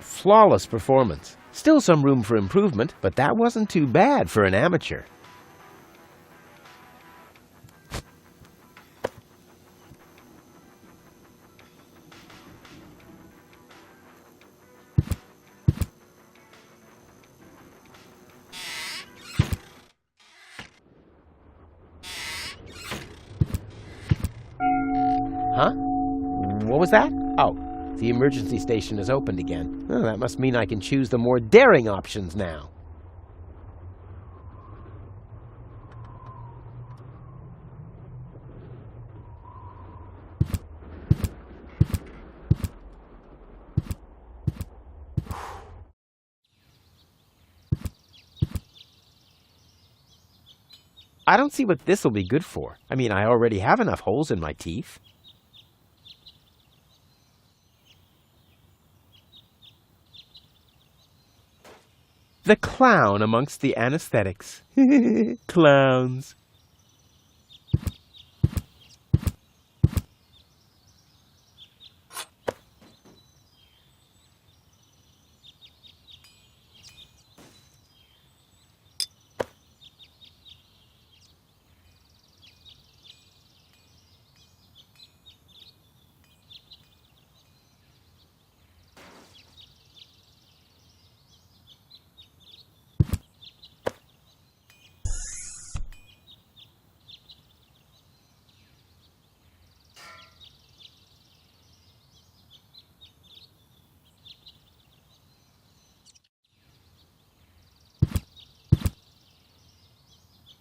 Flawless performance. Still some room for improvement, but that wasn't too bad for an amateur. Huh? What was that? Oh, the emergency station is opened again. Oh, that must mean I can choose the more daring options now. I don't see what this will be good for. I mean, I already have enough holes in my teeth. The clown amongst the anesthetics. Clowns.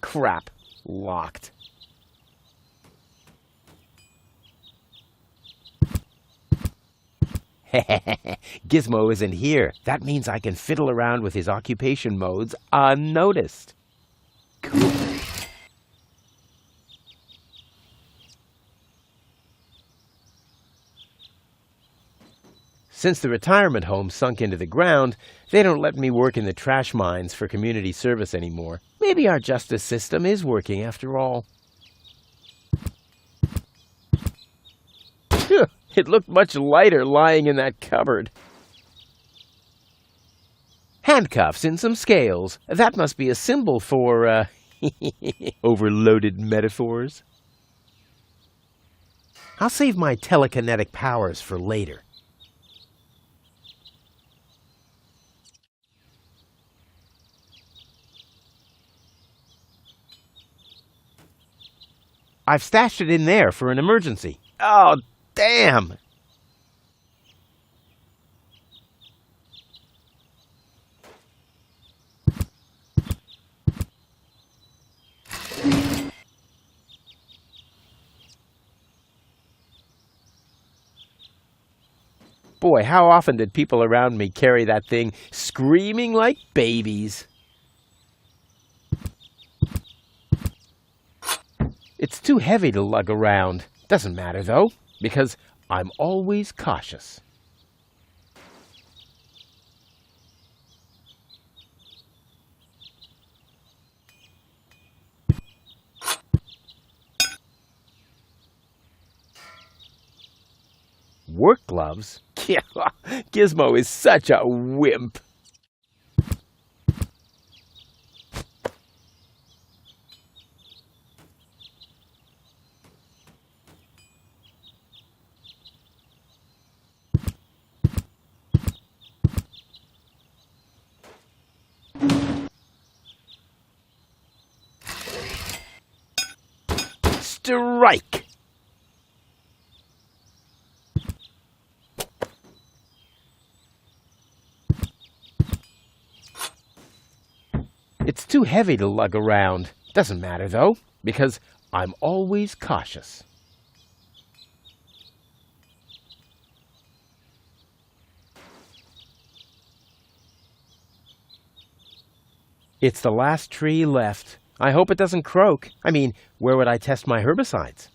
Crap. Locked. Gizmo isn't here. That means I can fiddle around with his occupation modes unnoticed. Cool. Since the retirement home sunk into the ground, they don't let me work in the trash mines for community service anymore. Maybe our justice system is working after all. It looked much lighter lying in that cupboard. Handcuffs and some scales. That must be a symbol for, overloaded metaphors. I'll save my telekinetic powers for later. I've stashed it in there for an emergency. Oh, damn! Boy, how often did people around me carry that thing screaming like babies? It's too heavy to lug around. Doesn't matter, though, because I'm always cautious. Work gloves? Yeah, Gizmo is such a wimp. Strike! It's too heavy to lug around. Doesn't matter, though, because I'm always cautious. It's the last tree left. I hope it doesn't croak. I mean, where would I test my herbicides?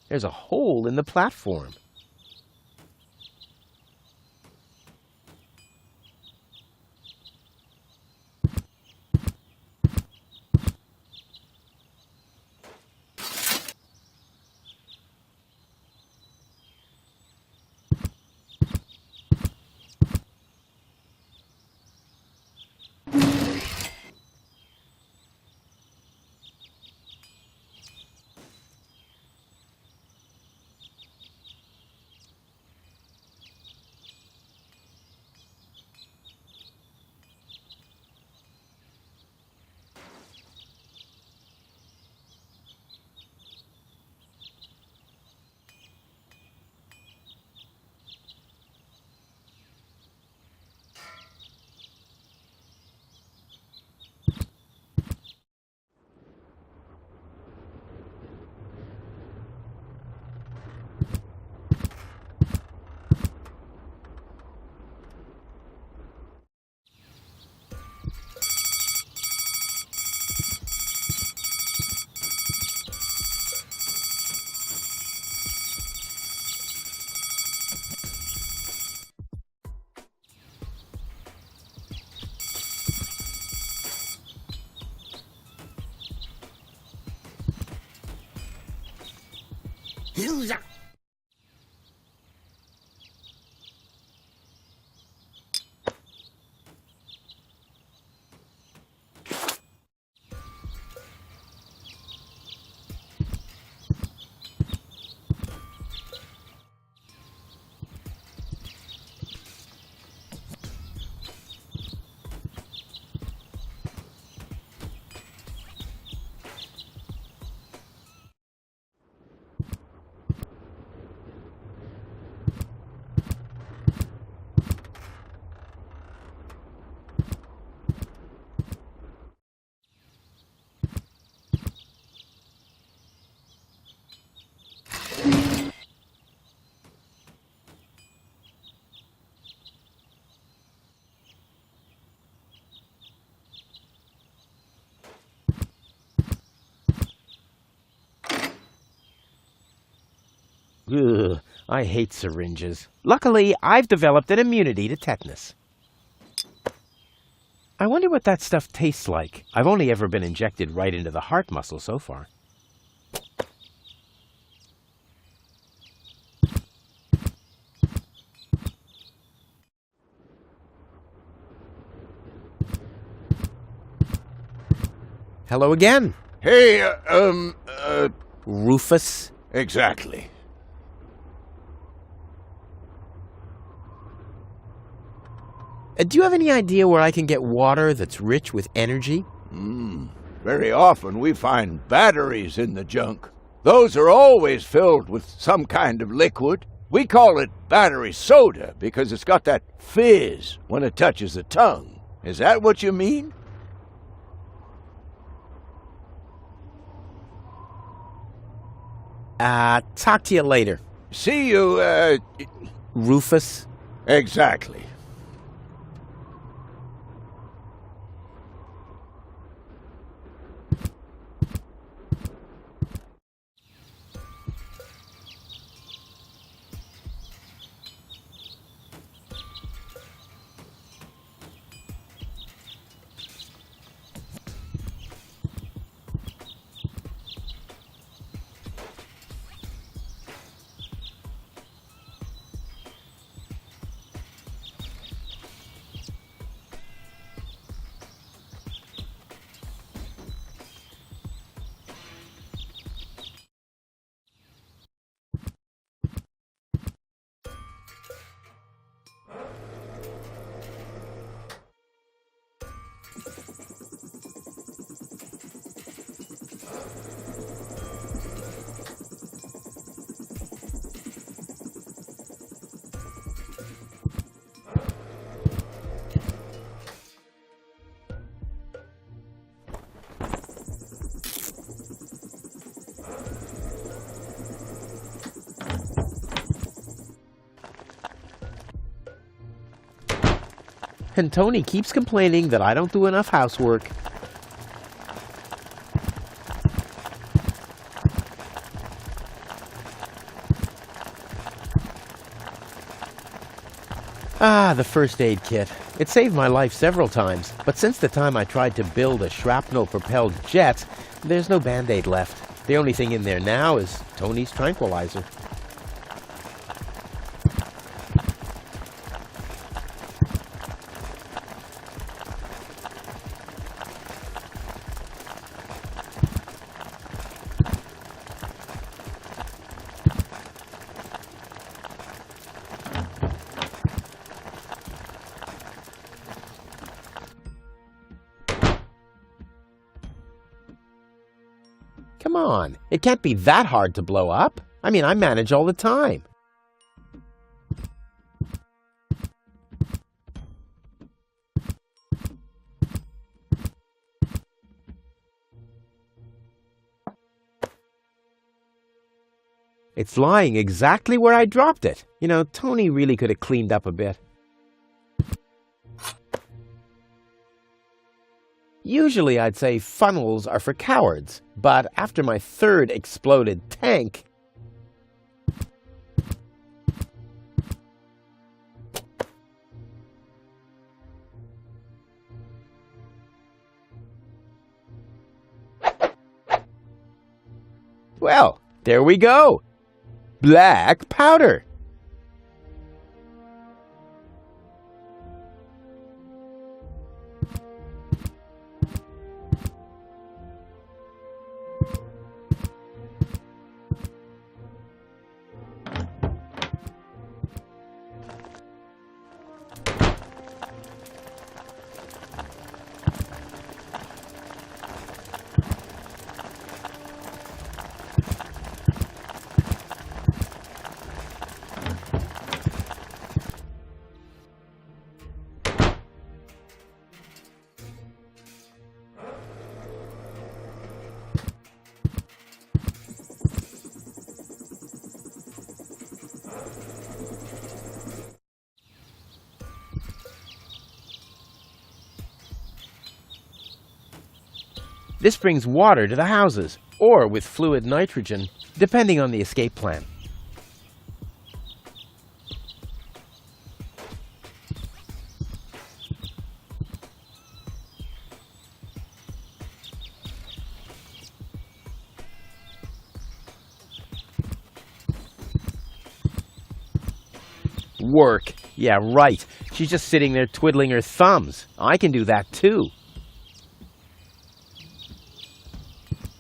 There's a hole in the platform. Ugh, I hate syringes. Luckily, I've developed an immunity to tetanus. I wonder what that stuff tastes like. I've only ever been injected right into the heart muscle so far. Hello again. Hey, Rufus? exactly. Do you have any idea where I can get water that's rich with energy? Very often we find batteries in the junk. Those are always filled with some kind of liquid. We call it battery soda because it's got that fizz when it touches the tongue. Is that what you mean? Talk to you later. See you, Rufus? exactly. And Tony keeps complaining that I don't do enough housework. The first aid kit. It saved my life several times, but since the time I tried to build a shrapnel-propelled jet, there's no Band-Aid left. The only thing in there now is Tony's tranquilizer. Come on, it can't be that hard to blow up. I mean, I manage all the time. It's lying exactly where I dropped it. You know, Tony really could have cleaned up a bit. Usually I'd say funnels are for cowards, but after my third exploded tank... Well, there we go. black powder. This brings water to the houses, or with fluid nitrogen, depending on the escape plan. Work. Yeah, right. She's just sitting there twiddling her thumbs. I can do that too.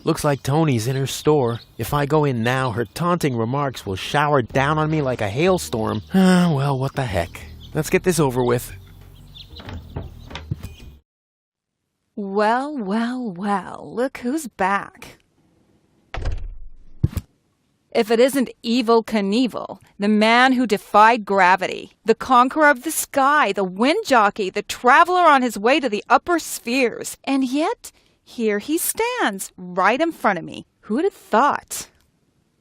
Looks like Tony's in her store. If I go in now, her taunting remarks will shower down on me like a hailstorm. Well, what the heck. Let's get this over with. Well, well, well, look who's back. If it isn't Evel Knievel, the man who defied gravity, the conqueror of the sky, the wind jockey, the traveler on his way to the upper spheres, and yet here he stands, right in front of me. Who'd have thought?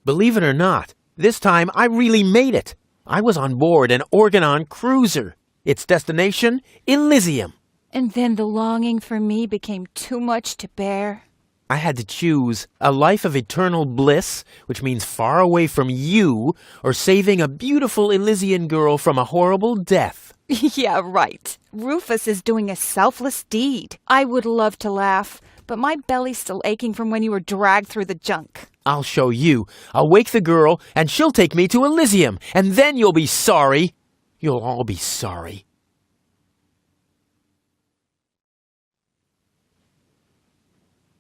Believe it or not, this time I really made it. I was on board an Organon cruiser. Its destination, Elysium. And then the longing for me became too much to bear. I had to choose a life of eternal bliss, which means far away from you, or saving a beautiful Elysian girl from a horrible death. Yeah, right. Rufus is doing a selfless deed. I would love to laugh, but my belly's still aching from when you were dragged through the junk. I'll show you. I'll wake the girl, and she'll take me to Elysium, and then you'll be sorry. You'll all be sorry.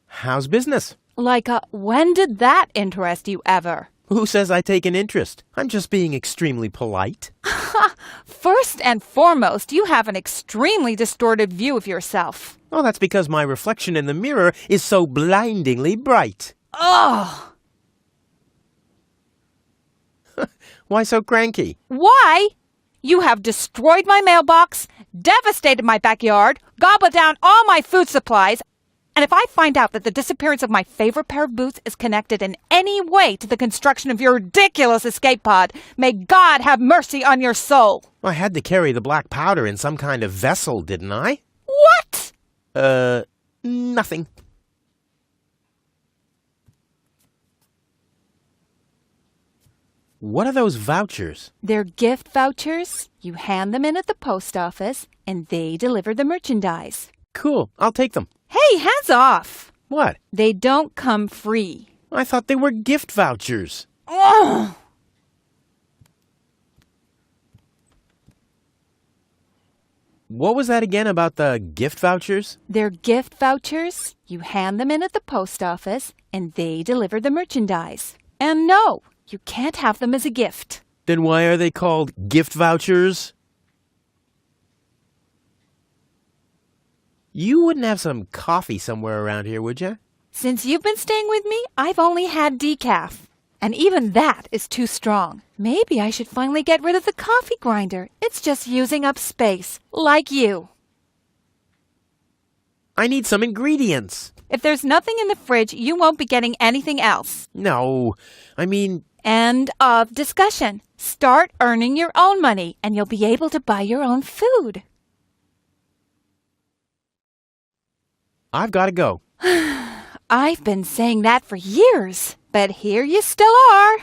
How's business? When did that interest you ever? Who says I take an interest? I'm just being extremely polite. First and foremost, you have an extremely distorted view of yourself. Oh, that's because my reflection in the mirror is so blindingly bright. Ugh! Why so cranky? Why? You have destroyed my mailbox, devastated my backyard, gobbled down all my food supplies, and if I find out that the disappearance of my favorite pair of boots is connected in any way to the construction of your ridiculous escape pod, may God have mercy on your soul. I had to carry the black powder in some kind of vessel, didn't I? What? Nothing. What are those vouchers? They're gift vouchers. You hand them in at the post office, and they deliver the merchandise. Cool, I'll take them. Hey, hands off! What? They don't come free. I thought they were gift vouchers. Ugh! What was that again about the gift vouchers? They're gift vouchers. You hand them in at the post office, and they deliver the merchandise. And no, you can't have them as a gift. Then why are they called gift vouchers? You wouldn't have some coffee somewhere around here, would you? Since you've been staying with me, I've only had decaf. And even that is too strong. Maybe I should finally get rid of the coffee grinder. It's just using up space, like you. I need some ingredients. If there's nothing in the fridge, you won't be getting anything else. No, I mean... End of discussion. Start earning your own money, and you'll be able to buy your own food. I've got to go. I've been saying that for years, but here you still are.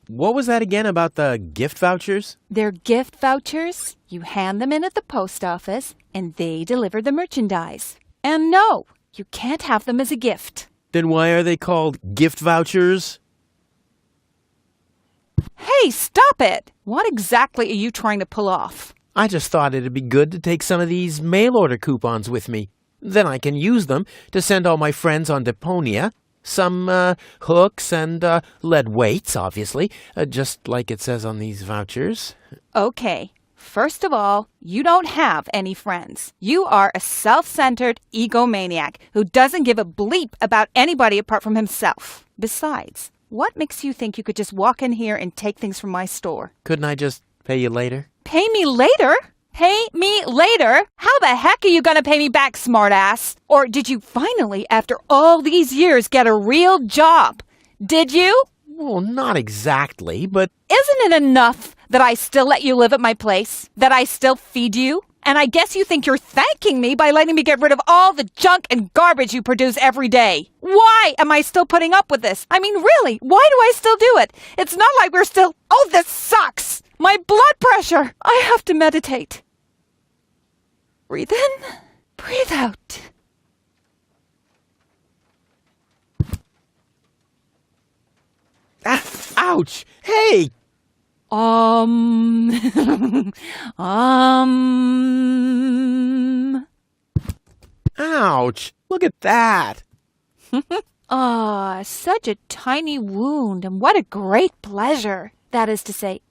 What was that again about the gift vouchers? They're gift vouchers. You hand them in at the post office, and they deliver the merchandise. And no, you can't have them as a gift. Then why are they called gift vouchers? Hey, stop it! What exactly are you trying to pull off? I just thought it'd be good to take some of these mail order coupons with me. Then I can use them to send all my friends on Deponia some hooks and lead weights, obviously, just like it says on these vouchers. Okay. First of all, you don't have any friends. You are a self-centered egomaniac who doesn't give a bleep about anybody apart from himself. Besides, what makes you think you could just walk in here and take things from my store? Couldn't I just pay you later? Pay me later? Pay me later? How the heck are you going to pay me back, smartass? Or did you finally, after all these years, get a real job? Did you? Well, not exactly, but... Isn't it enough that I still let you live at my place? That I still feed you? And I guess you think you're thanking me by letting me get rid of all the junk and garbage you produce every day. Why am I still putting up with this? I mean, really, why do I still do it? It's not like we're still... Oh, this sucks! My blood pressure! I have to meditate. Breathe in, breathe out. Ah, ouch! Hey! Ouch! Look at that! Ah, such a tiny wound, and what a great pleasure. That is to say,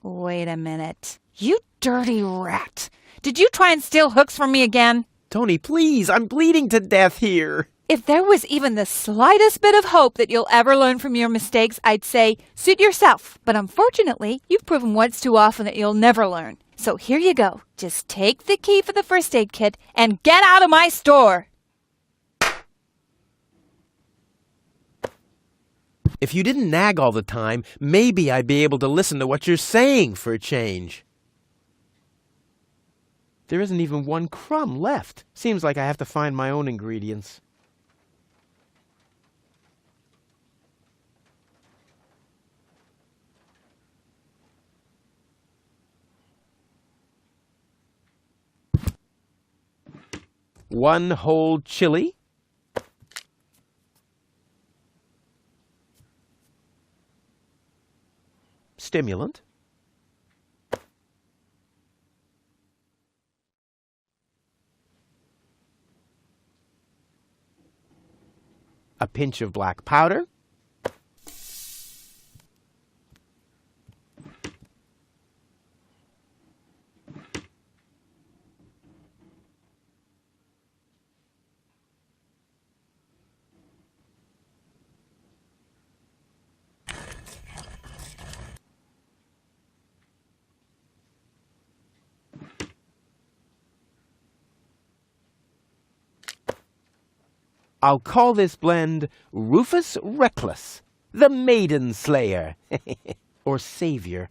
wait a minute. You dirty rat. Did you try and steal hooks from me again? Tony, please, I'm bleeding to death here. If there was even the slightest bit of hope that you'll ever learn from your mistakes, I'd say, suit yourself. But unfortunately, you've proven once too often that you'll never learn. So here you go. Just take the key for the first aid kit and get out of my store. If you didn't nag all the time, maybe I'd be able to listen to what you're saying for a change. There isn't even one crumb left. Seems like I have to find my own ingredients. One whole chili. Stimulant. A pinch of black powder. I'll call this blend Rufus Reckless, the Maiden Slayer. Or Savior.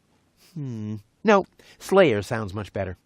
No, Slayer sounds much better.